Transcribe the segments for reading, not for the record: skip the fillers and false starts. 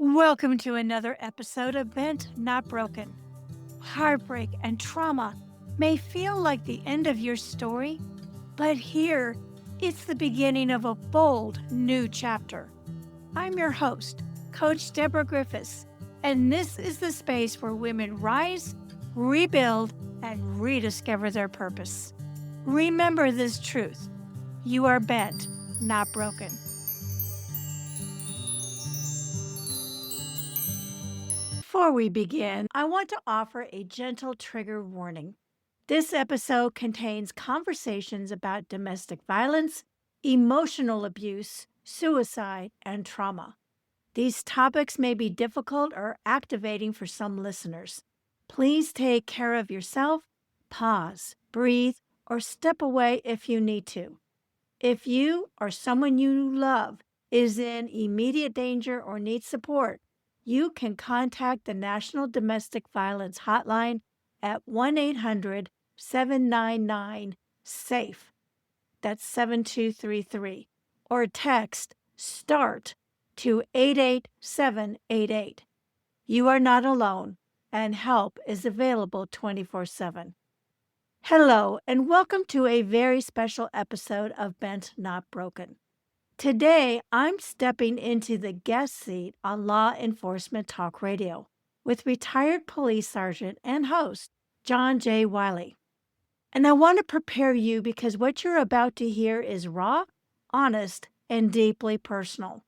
Welcome to another episode of Bent Not Broken. Heartbreak and trauma may feel like the end of your story, but here it's the beginning of a bold new chapter. I'm your host, Coach Deborah Griffiths, and this is the space where women rise, rebuild, and rediscover their purpose. Remember this truth: you are bent, not broken. Before we begin, I want to offer a gentle trigger warning. This episode contains conversations about domestic violence, emotional abuse, suicide, and trauma. These topics may be difficult or activating for some listeners. Please take care of yourself, pause, breathe, or step away if you need to. If you or someone you love is in immediate danger or needs support, you can contact the National Domestic Violence Hotline at 1-800-799-SAFE. That's 7233. Or text START to 88788. You are not alone, and help is available 24/7. Hello, and welcome to a very special episode of Bent Not Broken. Today, I'm stepping into the guest seat on Law Enforcement Talk Radio with retired police sergeant and host John Jay Wiley. And I want to prepare you because what you're about to hear is raw, honest, and deeply personal.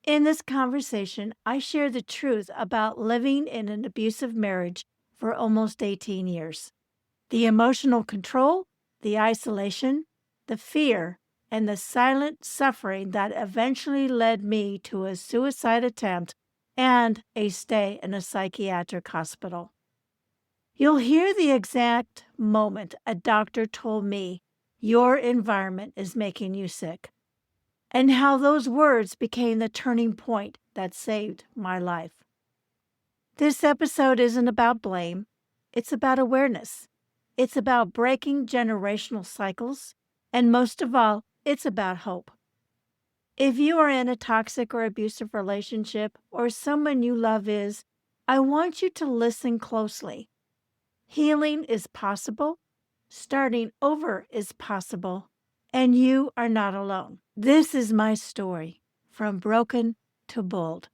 In this conversation, I share the truth about living in an abusive marriage for almost 18 years. The emotional control, the isolation, the fear, and the silent suffering that eventually led me to a suicide attempt and a stay in a psychiatric hospital. You'll hear the exact moment a doctor told me, "Your environment is making you sick," and how those words became the turning point that saved my life. This episode isn't about blame. It's about awareness. It's about breaking generational cycles, and most of all, it's about hope. If you are in a toxic or abusive relationship, or someone you love is, I want you to listen closely. Healing is possible, starting over is possible, and you are not alone. This is my story, from broken to bold.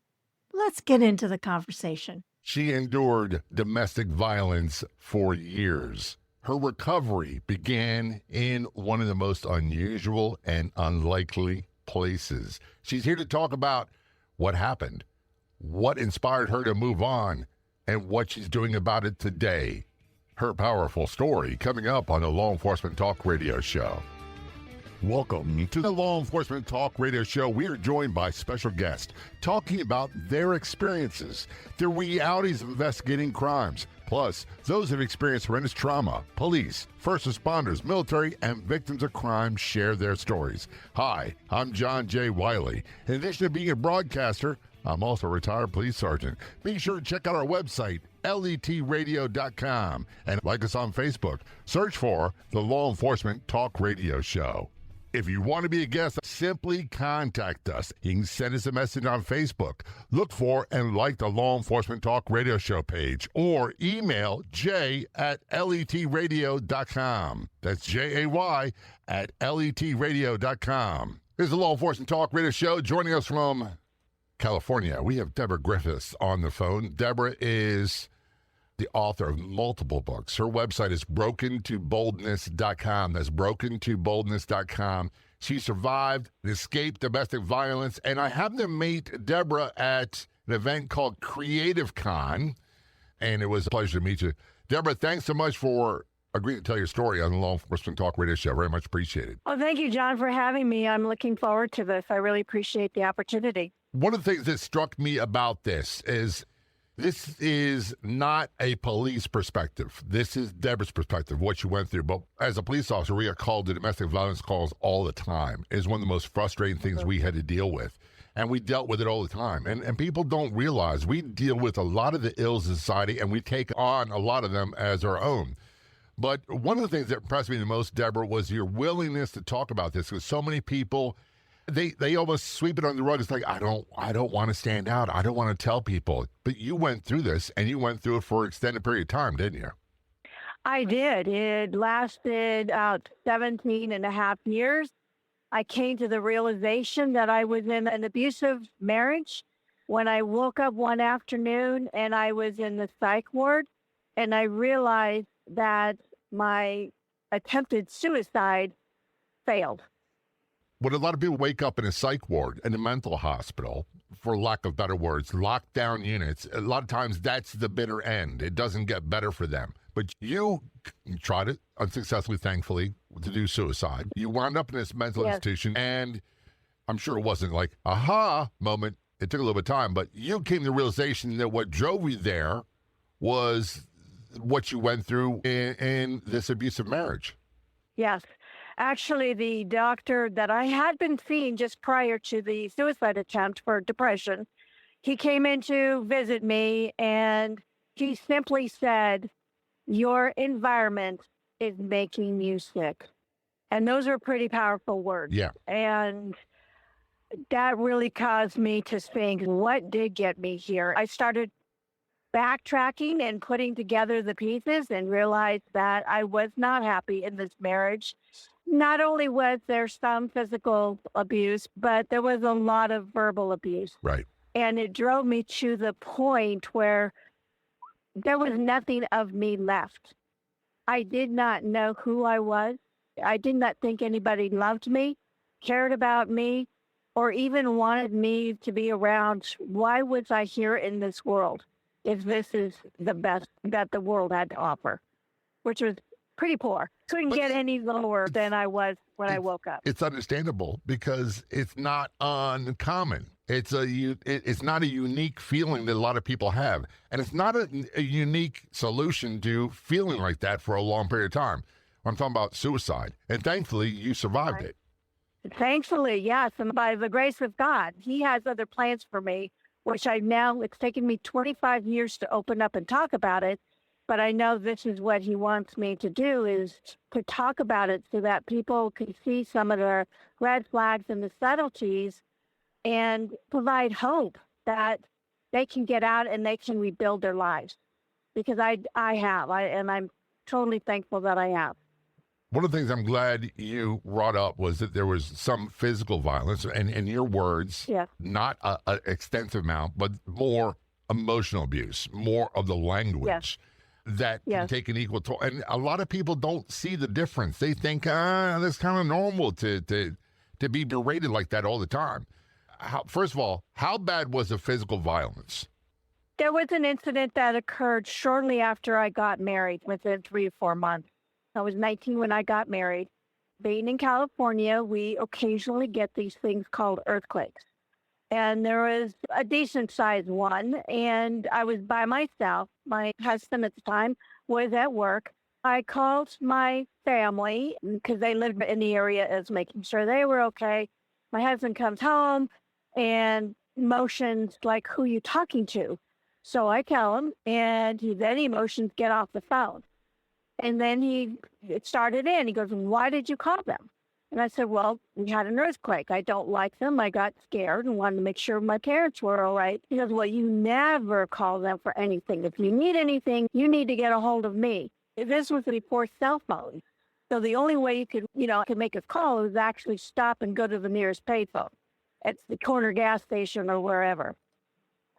Let's get into the conversation. She endured domestic violence for years. Her recovery began in one of the most unusual and unlikely places. She's here to talk about what happened, what inspired her to move on, and what she's doing about it today. Her powerful story coming up on the Law Enforcement Talk Radio Show. Welcome to the Law Enforcement Talk Radio Show. We are joined by special guests talking about their experiences, their realities of investigating crimes, plus those who have experienced horrendous trauma. Police, first responders, military, and victims of crime share their stories. Hi, I'm John Jay Wiley. In addition to being a broadcaster, I'm also a retired police sergeant. Be sure to check out our website, letradio.com, and like us on Facebook. Search for the Law Enforcement Talk Radio Show. If you want to be a guest, simply contact us. You can send us a message on Facebook. Look for and like the Law Enforcement Talk Radio Show page, or email jay@letradio.com. That's JAY at letradio.com. This is the Law Enforcement Talk Radio Show. Joining us from California, we have Deborah Griffiths on the phone. Deborah is the author of multiple books. Her website is brokentoboldness.com. That's brokentoboldness.com. She survived and escaped domestic violence, and I happened to meet Deborah at an event called Creative Con, and it was a pleasure to meet you. Deborah, thanks so much for agreeing to tell your story on the Law Enforcement Talk Radio Show. Very much appreciated. Well, thank you, John, for having me. I'm looking forward to this. I really appreciate the opportunity. One of the things that struck me about this is not a police perspective. This is Deborah's perspective, what she went through. But as a police officer, we are called to domestic violence calls all the time. It is one of the most frustrating things we had to deal with. And we dealt with it all the time. And people don't realize we deal with a lot of the ills in society, and we take on a lot of them as our own. But one of the things that impressed me the most, Deborah, was your willingness to talk about this, because so many people They almost sweep it under the rug. It's like, I don't want to stand out. I don't want to tell people. But you went through this, and you went through it for an extended period of time, didn't you? I did. It lasted about 17 and a half years. I came to the realization that I was in an abusive marriage when I woke up one afternoon and I was in the psych ward, and I realized that my attempted suicide failed. When a lot of people wake up in a psych ward, in a mental hospital, for lack of better words, lockdown units, a lot of times that's the bitter end. It doesn't get better for them. But you tried it unsuccessfully, thankfully, to do suicide. You wound up in this mental institution, and I'm sure it wasn't like, aha moment. It took a little bit of time, but you came to the realization that what drove you there was what you went through in this abusive marriage. Yes. Actually, the doctor that I had been seeing just prior to the suicide attempt for depression, he came in to visit me, and he simply said, your environment is making you sick. And those are pretty powerful words. Yeah. And that really caused me to think, what did get me here? I started backtracking and putting together the pieces and realized that I was not happy in this marriage. Not only was there some physical abuse, but there was a lot of verbal abuse. Right. And it drove me to the point where there was nothing of me left. I did not know who I was. I did not think anybody loved me, cared about me, or even wanted me to be around. Why was I here in this world if this is the best that the world had to offer, which was pretty poor. Couldn't get any lower than I was when I woke up. It's understandable because it's not uncommon. It's not a unique feeling that a lot of people have. And it's not a unique solution to feeling like that for a long period of time. I'm talking about suicide. And thankfully, you survived it. Thankfully, yes. And by the grace of God, he has other plans for me, which it's taken me 25 years to open up and talk about it. But I know this is what he wants me to do, is to talk about it so that people can see some of the red flags and the subtleties and provide hope that they can get out and they can rebuild their lives. Because I have, and I'm totally thankful that I have. One of the things I'm glad you brought up was that there was some physical violence, and in your words, not an extensive amount, but more emotional abuse, more of the language. That can take an equal toll. And a lot of people don't see the difference. They think, that's kind of normal to be berated like that all the time. First of all, how bad was the physical violence? There was an incident that occurred shortly after I got married, within 3 or 4 months. I was 19 when I got married. Being in California, we occasionally get these things called earthquakes. And there was a decent sized one, and I was by myself. My husband at the time was at work. I called my family because they lived in the area, as making sure they were okay. My husband comes home and motions like, who you talking to? So I tell him, and then he motions, get off the phone. And then he started in. He goes, why did you call them? And I said, well, we had an earthquake. I don't like them. I got scared and wanted to make sure my parents were all right. He goes, well, you never call them for anything. If you need anything, you need to get a hold of me. This was before cell phones. So the only way you could make a call was actually stop and go to the nearest payphone at the corner gas station or wherever.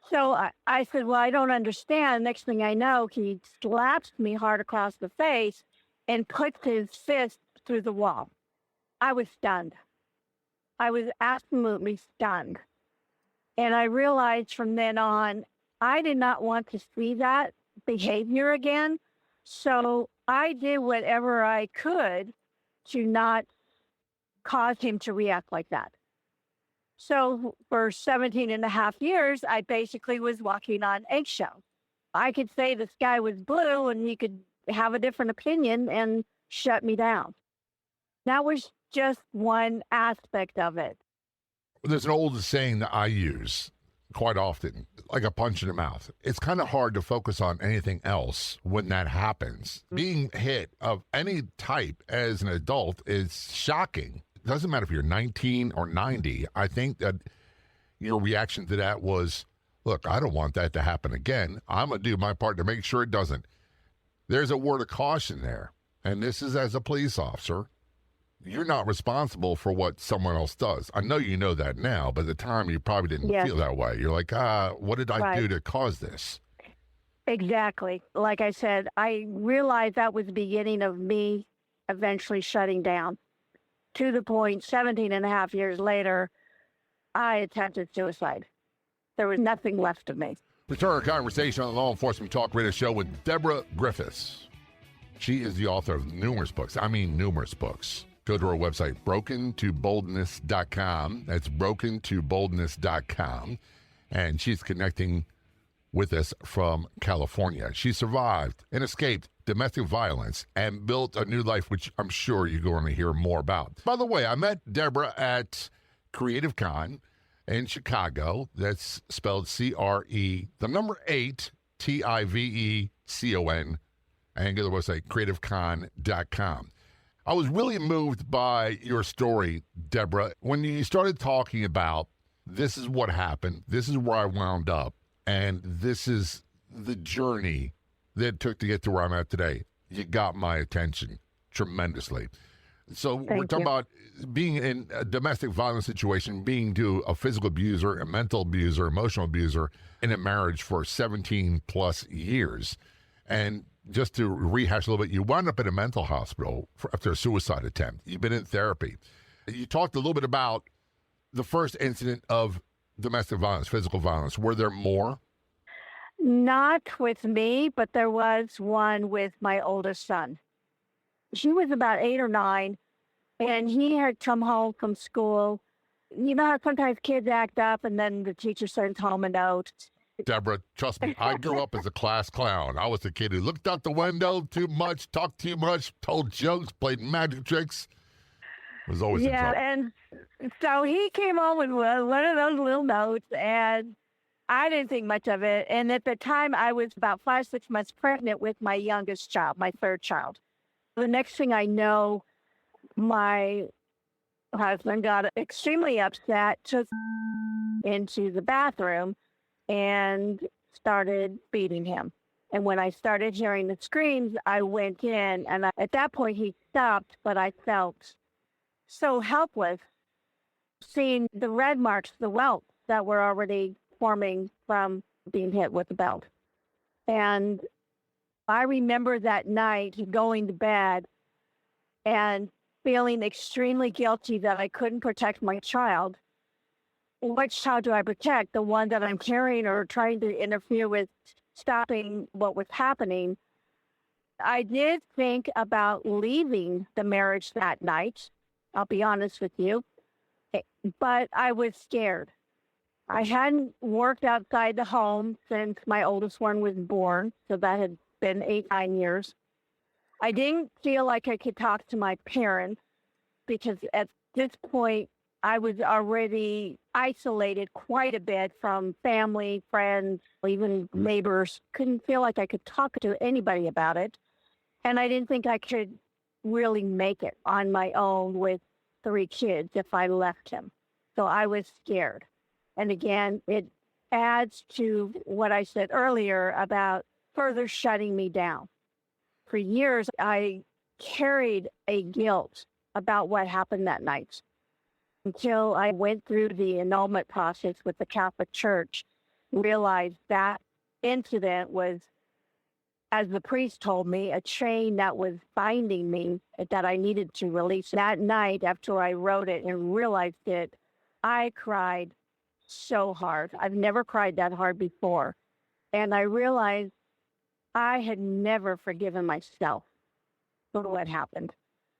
So I said, well, I don't understand. Next thing I know, he slaps me hard across the face and puts his fist through the wall. I was stunned. I was absolutely stunned. And I realized from then on, I did not want to see that behavior again. So I did whatever I could to not cause him to react like that. So for 17 and a half years, I basically was walking on eggshells. I could say the sky was blue and he could have a different opinion and shut me down. That was just one aspect of it. There's an old saying that I use quite often, like a punch in the mouth. It's kind of hard to focus on anything else when that happens. Being hit of any type as an adult is shocking. doesn't matter if you're 19 or 90. I think that your reaction to that was, look, I don't want that to happen again. I'm going to do my part to make sure it doesn't. There's a word of caution there. And this is as a police officer. You're not responsible for what someone else does. I know you know that now, but at the time you probably didn't feel that way. You're like, what did I do to cause this? Exactly. Like I said, I realized that was the beginning of me eventually shutting down, to the point 17 and a half years later, I attempted suicide. There was nothing left of me. Return our conversation on the Law Enforcement Talk Radio Show with Deborah Griffiths. She is the author of numerous books. I mean, numerous books. Go to our website, brokentoboldness.com. That's brokentoboldness.com. And she's connecting with us from California. She survived and escaped domestic violence and built a new life, which I'm sure you're going to hear more about. By the way, I met Deborah at Creative Con in Chicago. That's spelled C-R-E, the number 8, T-I-V-E-C-O-N. And go to the website, creativecon.com. I was really moved by your story, Deborah, when you started talking about this is what happened, this is where I wound up, and this is the journey that it took to get to where I'm at today. You got my attention tremendously. So we're talking about being in a domestic violence situation, being to a physical abuser, a mental abuser, emotional abuser in a marriage for 17 plus years. And just to rehash a little bit, you wound up in a mental hospital after a suicide attempt. You've been in therapy. You talked a little bit about the first incident of domestic violence, physical violence. Were there more? Not with me, but there was one with my oldest son. He was about 8 or 9, and he had come home from school. You know how sometimes kids act up and then the teacher sends home a note? Deborah, trust me, I grew up as a class clown. I was the kid who looked out the window too much, talked too much, told jokes, played magic tricks. Was always in trouble. And so he came home with one of those little notes, and I didn't think much of it. And at the time, I was about 5, 6 months pregnant with my youngest child, my third child. The next thing I know, my husband got extremely upset, took into the bathroom, and started beating him. And when I started hearing the screams, I went in, and at that point he stopped, but I felt so helpless, seeing the red marks, the welts that were already forming from being hit with the belt. And I remember that night going to bed and feeling extremely guilty that I couldn't protect my child. Which child do I protect? The one that I'm carrying or trying to interfere with stopping what was happening? I did think about leaving the marriage that night. I'll be honest with you. But I was scared. I hadn't worked outside the home since my oldest one was born. So that had been 8, 9 years. I didn't feel like I could talk to my parents because at this point, I was already isolated quite a bit from family, friends, even neighbors. Couldn't feel like I could talk to anybody about it. And I didn't think I could really make it on my own with 3 kids if I left him. So I was scared. And again, it adds to what I said earlier about further shutting me down. For years, I carried a guilt about what happened that night, until I went through the annulment process with the Catholic Church, realized that incident was, as the priest told me, a chain that was binding me that I needed to release. That night, after I wrote it and realized it, I cried so hard. I've never cried that hard before. And I realized I had never forgiven myself for what happened.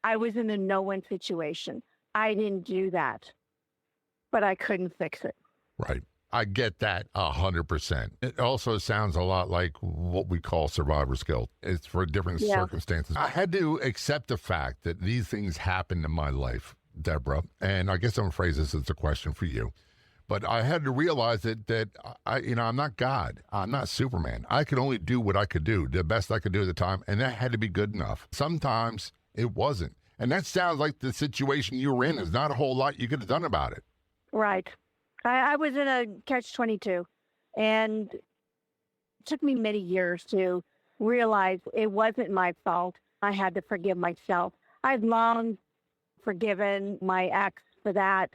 I was in a no-win situation. I didn't do that, but I couldn't fix it. Right. I get that 100%. It also sounds a lot like what we call survivor's guilt. It's for different circumstances. I had to accept the fact that these things happened in my life, Deborah, and I guess I'm going to phrase this as a question for you. But I had to realize that I'm not God. I'm not Superman. I could only do what I could do, the best I could do at the time, and that had to be good enough. Sometimes it wasn't. And that sounds like the situation you were in. There's not a whole lot you could have done about it. Right. I was in a catch-22, and it took me many years to realize it wasn't my fault. I had to forgive myself. I've long forgiven my ex for that.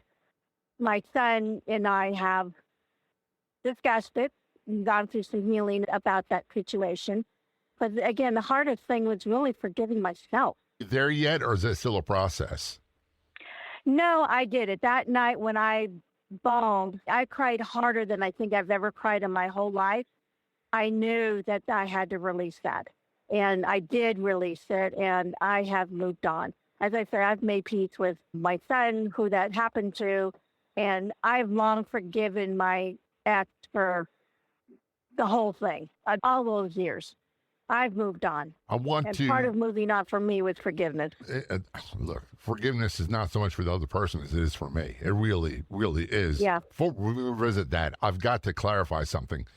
My son and I have discussed it, gone through some healing about that situation. But again, the hardest thing was really forgiving myself. There yet, or is it still a process? No, I did it. That night when I bawled, I cried harder than I think I've ever cried in my whole life. I knew that I had to release that. And I did release it, and I have moved on. As I said, I've made peace with my son, who that happened to, and I've long forgiven my ex for the whole thing, all those years. I've moved on. And part of moving on for me was forgiveness. Look, forgiveness is not so much for the other person as it is for me. It really, really is. Yeah. Before we revisit that, I've got to clarify something.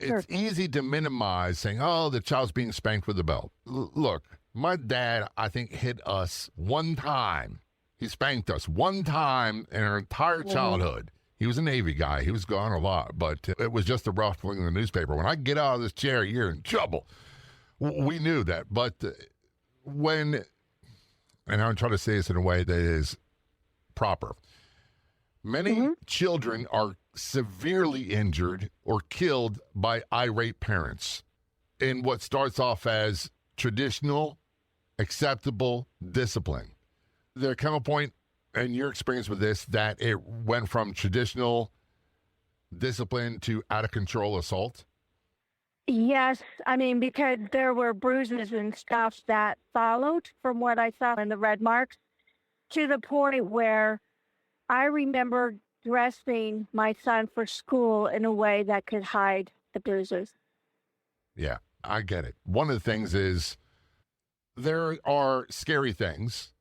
Sure. It's easy to minimize saying, oh, the child's being spanked with a belt. Look, my dad, I think, hit us one time. He spanked us one time in our entire childhood. He was a Navy guy. He was gone a lot, but it was just a ruffling in the newspaper. When I get out of this chair, you're in trouble. We knew that. But and I'm trying to say this in a way that is proper. Many children are severely injured or killed by irate parents in what starts off as traditional, acceptable discipline. There come a point in your experience with this that it went from traditional discipline to out of control assault? Yes. I mean, because there were bruises and stuff that followed from what I saw in the red marks, to the point where I remember dressing my son for school in a way that could hide the bruises. Yeah, I get it. One of the things is there are scary things,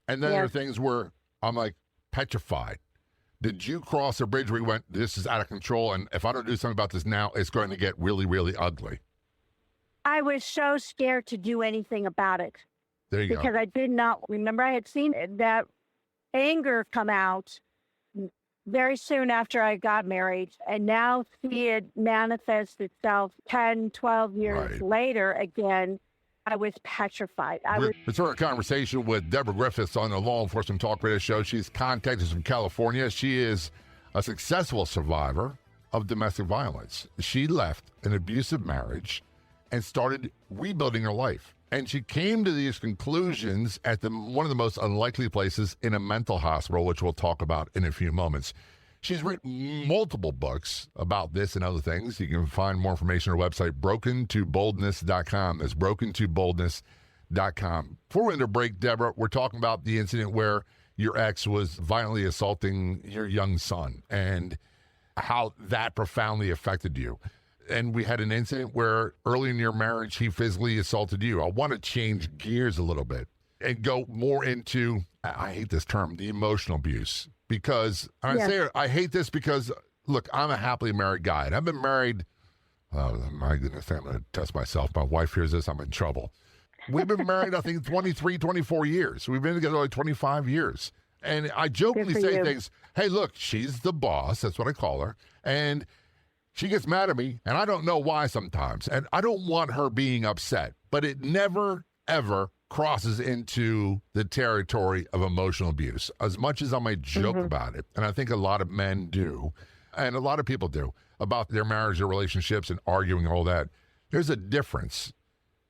and then there are things where I'm like petrified. Did you cross a bridge where you went, this is out of control, and if I don't do something about this now, it's going to get really, really ugly? I was so scared to do anything about it. There you go. Because I did not remember. I had seen that anger come out very soon after I got married, and now see it manifest itself 10, 12 years later again. I was petrified. It's a conversation with Deborah Griffiths on the Law Enforcement Talk Radio Show. She's contacted us from California. She is a successful survivor of domestic violence. She left an abusive marriage and started rebuilding her life. And she came to these conclusions at one of the most unlikely places in a mental hospital, which we'll talk about in a few moments. She's written multiple books about this and other things. You can find more information on her website, brokentoboldness.com. That's brokentoboldness.com. Before we end the break, Deborah, we're talking about the incident where your ex was violently assaulting your young son and how that profoundly affected you. And we had an incident where early in your marriage, he physically assaulted you. I want to change gears a little bit and go more into, I hate this term, the emotional abuse. Because I hate this because, look, I'm a happily married guy. And I've been married, oh, my goodness, I'm going to test myself. My wife hears this, I'm in trouble. We've been married, I think, 23, 24 years. We've been together like 25 years. And I jokingly say things, hey, look, she's the boss. That's what I call her. And she gets mad at me, and I don't know why sometimes. And I don't want her being upset. But it never, ever crosses into the territory of emotional abuse, as much as I might joke about it. And I think a lot of men do, and a lot of people do, about their marriage or relationships and arguing all that. There's a difference.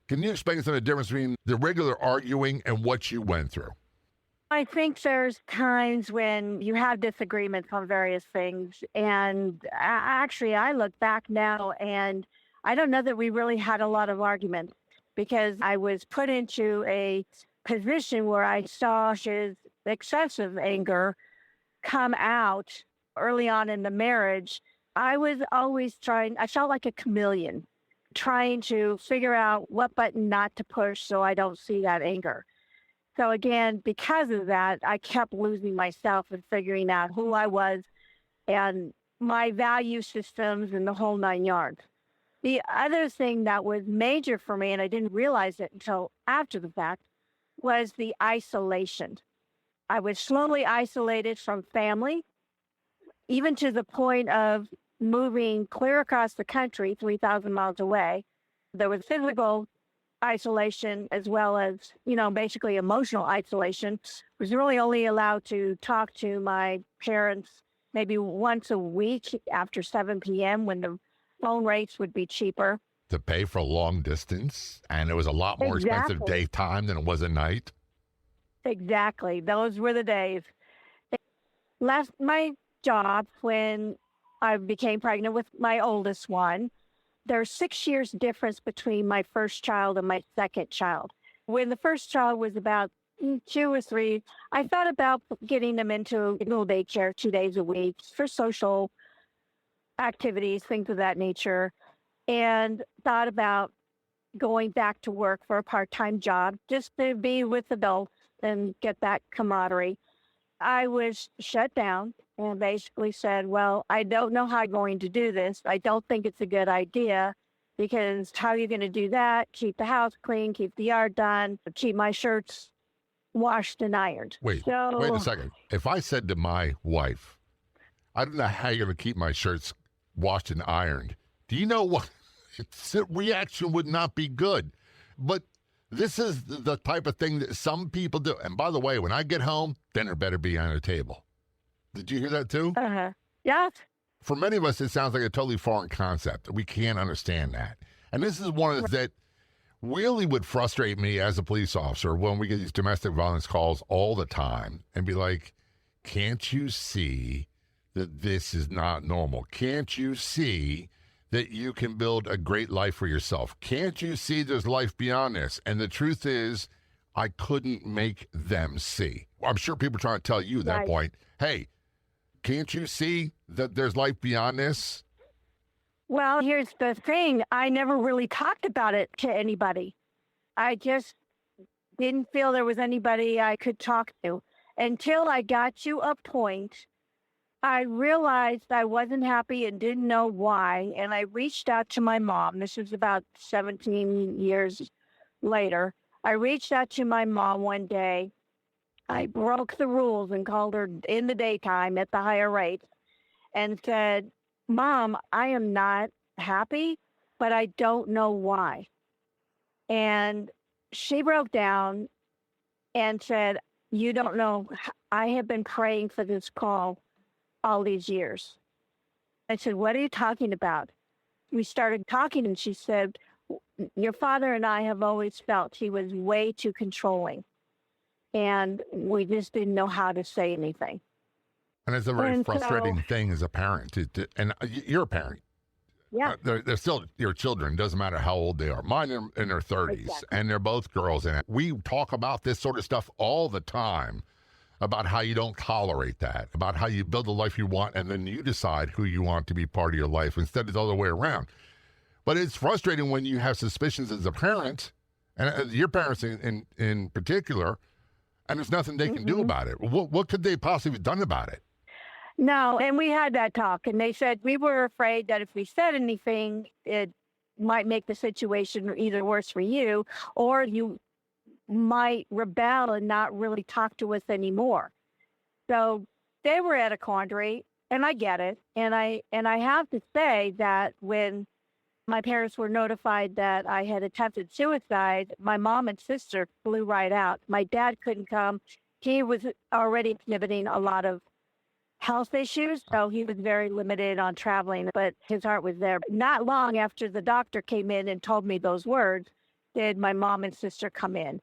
Can you explain some of the difference between the regular arguing and what you went through? I think there's times when you have disagreements on various things. And actually, I look back now and I don't know that we really had a lot of arguments, because I was put into a position where I saw his excessive anger come out early on in the marriage. I was always I felt like a chameleon, trying to figure out what button not to push so I don't see that anger. So again, because of that, I kept losing myself and figuring out who I was and my value systems and the whole 9 yards. The other thing that was major for me, and I didn't realize it until after the fact, was the isolation. I was slowly isolated from family, even to the point of moving clear across the country, 3,000 miles away. There was physical isolation as well as, basically emotional isolation. I was really only allowed to talk to my parents maybe once a week after 7 p.m. when the phone rates would be cheaper. To pay for long distance, and it was a lot more expensive Exactly. daytime than it was at night. Exactly. Those were the days. Left my job when I became pregnant with my oldest one. There's 6 years difference between my first child and my second child. When the first child was about 2 or 3, I thought about getting them into a little daycare 2 days a week for social activities, things of that nature, and thought about going back to work for a part-time job just to be with adults and get that camaraderie. I was shut down and basically said, well, I don't know how I'm going to do this. I don't think it's a good idea because how are you going to do that? Keep the house clean, keep the yard done, keep my shirts washed and ironed. Wait a second. If I said to my wife, I don't know how you're going to keep my shirts washed and ironed, do you know what? The reaction would not be good. But this is the type of thing that some people do. And by the way, when I get home, dinner better be on the table. Did you hear that too? Uh-huh. Yeah. For many of us, it sounds like a totally foreign concept. We can't understand that. And this is one of the that really would frustrate me as a police officer when we get these domestic violence calls all the time and be like, can't you see that this is not normal? Can't you see that you can build a great life for yourself? Can't you see there's life beyond this? And the truth is, I couldn't make them see. I'm sure people are trying to tell you at that Right. point, hey, can't you see that there's life beyond this? Well, here's the thing. I never really talked about it to anybody. I just didn't feel there was anybody I could talk to until I got to a point. I realized I wasn't happy and didn't know why. And I reached out to my mom. This was about 17 years later. I reached out to my mom one day. I broke the rules and called her in the daytime at the higher rate and said, Mom, I am not happy, but I don't know why. And she broke down and said, you don't know. I have been praying for this call all these years. I said, what are you talking about? We started talking and she said, your father and I have always felt he was way too controlling. And we just didn't know how to say anything. And it's a very And frustrating thing as a parent. And you're a parent. Yeah. They're still your children. Doesn't matter how old they are. Mine are in their 30s, Exactly. and they're both girls. And we talk about this sort of stuff all the time, about how you don't tolerate that, about how you build the life you want, and then you decide who you want to be part of your life instead of the other way around. But it's frustrating when you have suspicions as a parent, and your parents in particular, and there's nothing they can do about it. What could they possibly have done about it? No, and we had that talk, and they said we were afraid that if we said anything, it might make the situation either worse for you, or you might rebel and not really talk to us anymore. So they were at a quandary, and I get it. And I have to say that when my parents were notified that I had attempted suicide, my mom and sister flew right out. My dad couldn't come. He was already exhibiting a lot of health issues, so he was very limited on traveling, but his heart was there. Not long after the doctor came in and told me those words, did my mom and sister come in.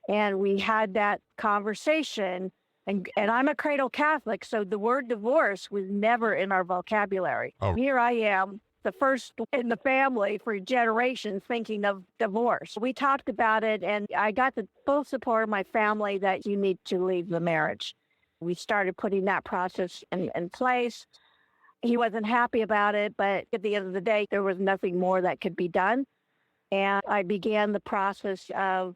And we had that conversation, and I'm a cradle Catholic, so the word divorce was never in our vocabulary. Oh. Here I am, the first in the family for generations thinking of divorce. We talked about it, and I got the full support of my family that you need to leave the marriage. We started putting that process in place. He wasn't happy about it, but at the end of the day, there was nothing more that could be done. And I began the process of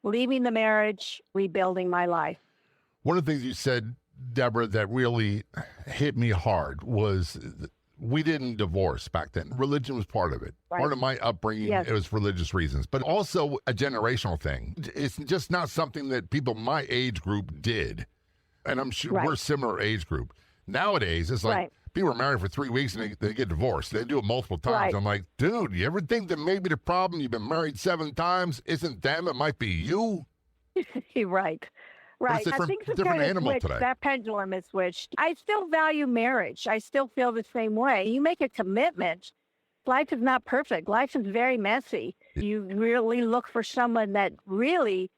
leaving the marriage, rebuilding my life. One of the things you said, Deborah, that really hit me hard was we didn't divorce back then. Religion was part of it. Right. Part of my upbringing, Yes. it was religious reasons, but also a generational thing. It's just not something that people my age group did. And I'm sure Right. we're a similar age group. Nowadays, it's like Right. people are married for 3 weeks and they get divorced. They do it multiple times. Right. I'm like, dude, you ever think that maybe the problem you've been married 7 times isn't them? It might be you. Right. Right. different- I think it's different kind of animal switched. today. That pendulum is switched. I still value marriage. I still feel the same way. You make a commitment. Life is not perfect. Life is very messy. You really look for someone that really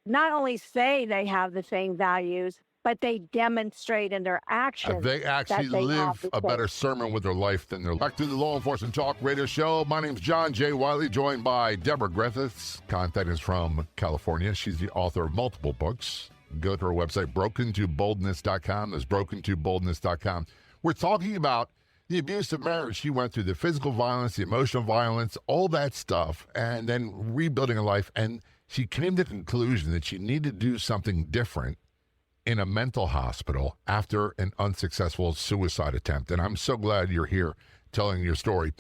not only say they have the same values, but they demonstrate in their actions. They actually they have live the a same. better sermon with their life than their life. Back to the Law Enforcement Talk Radio Show. My name's John Jay Wiley, joined by Deborah Griffiths. Contact is from California. She's the author of multiple books. Go to her website, broken2boldness.com. That's broken2boldness.com. We're talking about the abuse of marriage she went through, the physical violence, the emotional violence, all that stuff, and then rebuilding a life. And she came to the conclusion that she needed to do something different in a mental hospital after an unsuccessful suicide attempt. And I'm so glad you're here telling your story.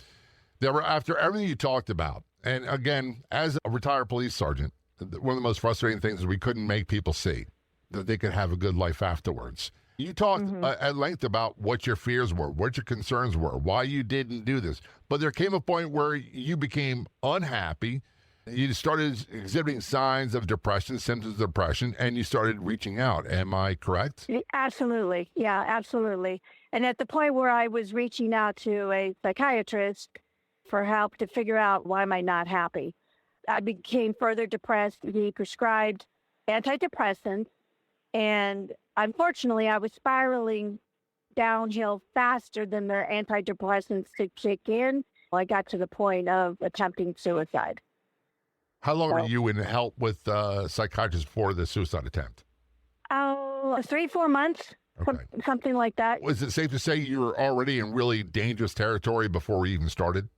Deborah, after everything you talked about, and again, as a retired police sergeant, one of the most frustrating things is we couldn't make people see that they could have a good life afterwards. You talked at length about what your fears were, what your concerns were, why you didn't do this. But there came a point where you became unhappy. You started exhibiting signs of depression, symptoms of depression, and you started reaching out. Am I correct? Absolutely. Yeah, absolutely. And at the point where I was reaching out to a psychiatrist for help to figure out why am I not happy, I became further depressed. He prescribed antidepressants, and unfortunately, I was spiraling downhill faster than their antidepressants could kick in. I got to the point of attempting suicide. How long were So- you in help with psychiatrists before the suicide attempt? Oh, 3-4 months, Okay. something like that. Was it safe to say you were already in really dangerous territory before we even started?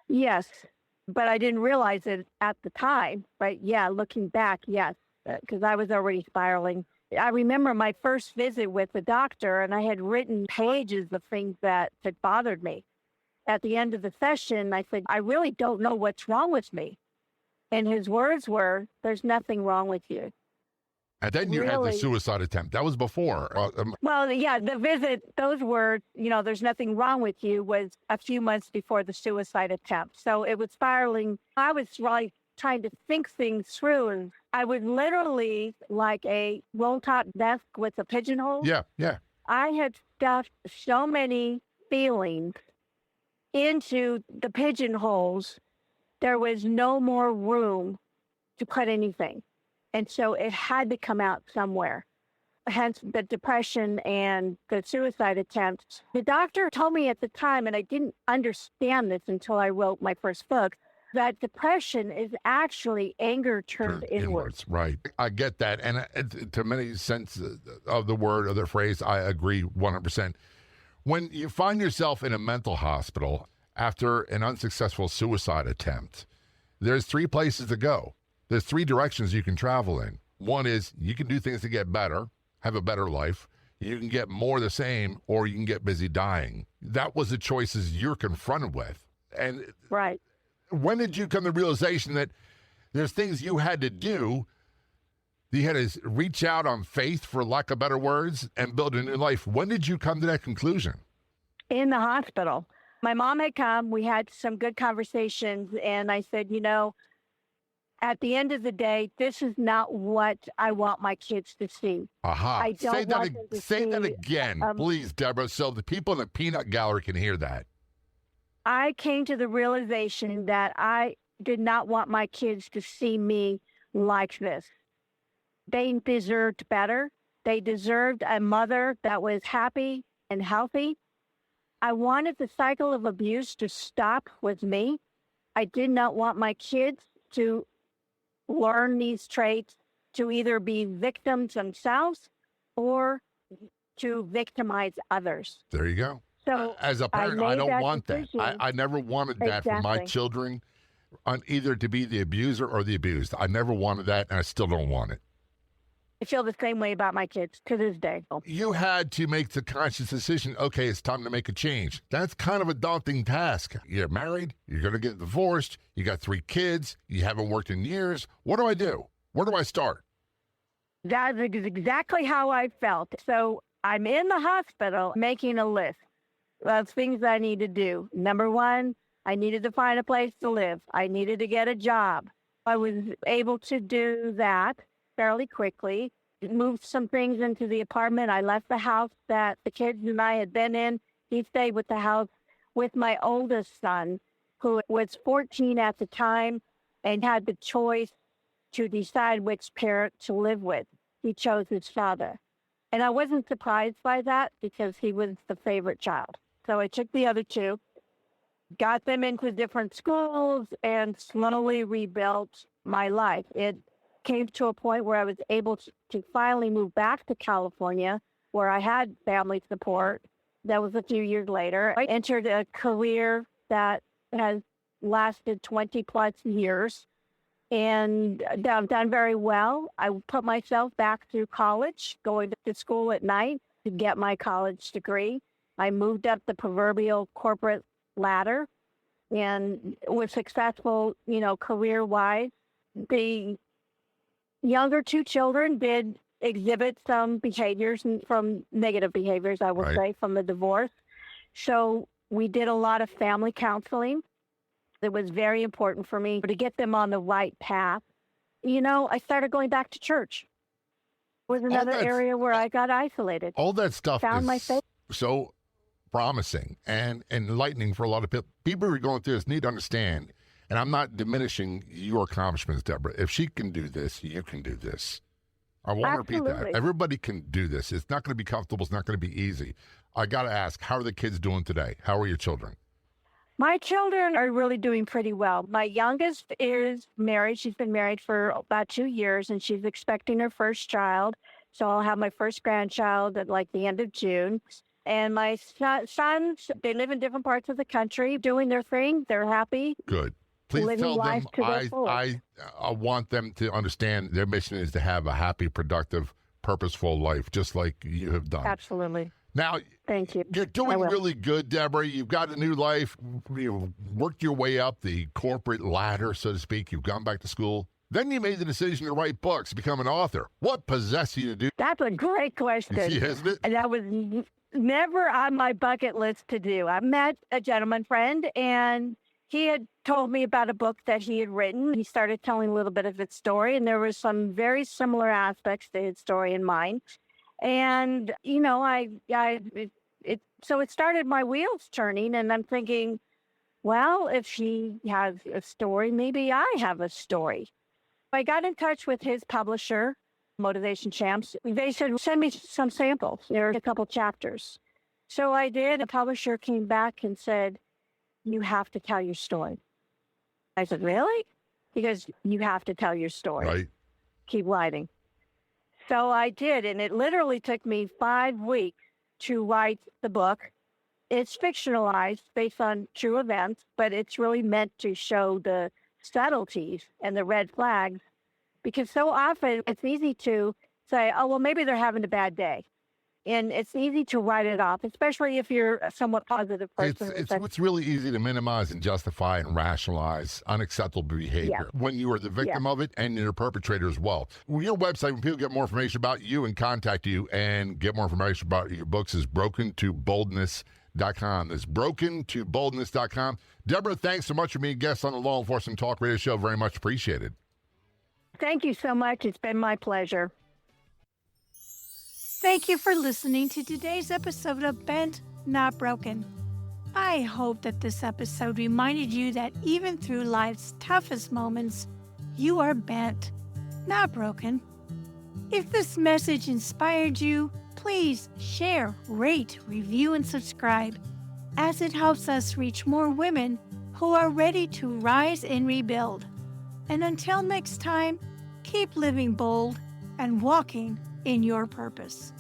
Yes, but I didn't realize it at the time. But yeah, looking back, yes, because I was already spiraling. I remember my first visit with the doctor, and I had written pages of things that had bothered me. At the end of the session, I said, I really don't know what's wrong with me. And his words were, there's nothing wrong with you. And then you had the Really? suicide attempt. That was before. Well, yeah, the visit, those words, there's nothing wrong with you, was a few months before the suicide attempt. So it was spiraling. I was really trying to think things through. And I would literally, like a roll-top desk with a pigeonhole, yeah. I had stuffed so many feelings into the pigeonholes, there was no more room to put anything. And so it had to come out somewhere. Hence the depression and the suicide attempt. The doctor told me at the time, and I didn't understand this until I wrote my first book, that depression is actually anger turned inwards. Right. I get that. And to many sense of the word or the phrase, I agree 100%. When you find yourself in a mental hospital after an unsuccessful suicide attempt, there's 3 places to go. There's 3 directions you can travel in. One is you can do things to get better, have a better life. You can get more of the same, or you can get busy dying. That was the choices you're confronted with. And Right. when did you come to the realization that there's things you had to do? You had to reach out on faith, for lack of better words, and build a new life. When did you come to that conclusion? In the hospital. My mom had come. We had some good conversations. And I said, at the end of the day, this is not what I want my kids to see. Aha. I don't Say that, want them to say that see, again, please, Deborah, so the people in the peanut gallery can hear that. I came to the realization that I did not want my kids to see me like this. They deserved better. They deserved a mother that was happy and healthy. I wanted the cycle of abuse to stop with me. I did not want my kids to learn these traits, to either be victims themselves or to victimize others. There you go. So as a parent, I made don't that want that. decision. I never wanted that for my Exactly. children, on either to be the abuser or the abused. I never wanted that, and I still don't want it. I feel the same way about my kids to this day. You had to make the conscious decision, okay, it's time to make a change. That's kind of a daunting task. You're married, you're going to get divorced, you got 3 kids, you haven't worked in years. What do I do? Where do I start? That's exactly how I felt. So I'm in the hospital making a list of things I need to do. Number 1, I needed to find a place to live. I needed to get a job. I was able to do that fairly quickly. Moved some things into the apartment. I left the house that the kids and I had been in. He stayed with the house with my oldest son, who was 14 at the time and had the choice to decide which parent to live with. He chose his father. And I wasn't surprised by that because he was the favorite child. So I took the other 2, got them into different schools, and slowly rebuilt my life. It came to a point where I was able to finally move back to California, where I had family support. That was a few years later. I entered a career that has lasted 20 plus years, and I've done very well. I put myself back through college, going to school at night to get my college degree. I moved up the proverbial corporate ladder and was successful, career-wise. The younger 2 children did exhibit some behaviors from negative behaviors, I will say, from the divorce. So we did a lot of family counseling. It was very important for me to get them on the right path. I started going back to church. It was another area where I got isolated. All that stuff Found my is faith. so promising and enlightening for a lot of people. People who are going through this need to understand, and I'm not diminishing your accomplishments, Deborah. If she can do this, you can do this. I want to repeat that. Everybody can do this. It's not going to be comfortable. It's not going to be easy. I got to ask, how are the kids doing today? How are your children? My children are really doing pretty well. My youngest is married. She's been married for about 2 years, and she's expecting her first child. So I'll have my first grandchild at the end of June. And my sons, they live in different parts of the country, doing their thing. They're happy. Good. Please tell them I want them to understand their mission is to have a happy, productive, purposeful life, just like you have done. Absolutely. Now, thank you. You're doing really good, Deborah. You've got a new life. You've worked your way up the corporate ladder, so to speak. You've gone back to school. Then you made the decision to write books, become an author. What possessed you to do? That's a great question. Isn't it? And that was never on my bucket list to do. I met a gentleman friend, and he had told me about a book that he had written. He started telling a little bit of his story, and there were some very similar aspects to his story and mine. And, so it started my wheels turning, and I'm thinking, well, if he has a story, maybe I have a story. I got in touch with his publisher, Motivation Champs. They said, send me some samples. There are a couple chapters. So I did. The publisher came back and said, you have to tell your story. I said, really? He goes, you have to tell your story. Right. Keep writing. So I did, and it literally took me 5 weeks to write the book. It's fictionalized based on true events, but it's really meant to show the subtleties and the red flags, because so often it's easy to say, oh, well, maybe they're having a bad day. And it's easy to write it off, especially if you're a somewhat positive person. It's really easy to minimize and justify and rationalize unacceptable behavior when you are the victim of it and you're a perpetrator as well. Your website, when people get more information about you and contact you and get more information about your books, is brokentoboldness.com. That's brokentoboldness.com. Deborah, thanks so much for being a guest on the Law Enforcement Talk Radio Show. Very much appreciated. Thank you so much. It's been my pleasure. Thank you for listening to today's episode of Bent, Not Broken. I hope that this episode reminded you that even through life's toughest moments, you are bent, not broken. If this message inspired you, please share, rate, review, and subscribe, as it helps us reach more women who are ready to rise and rebuild. And until next time, keep living bold and walking in your purpose.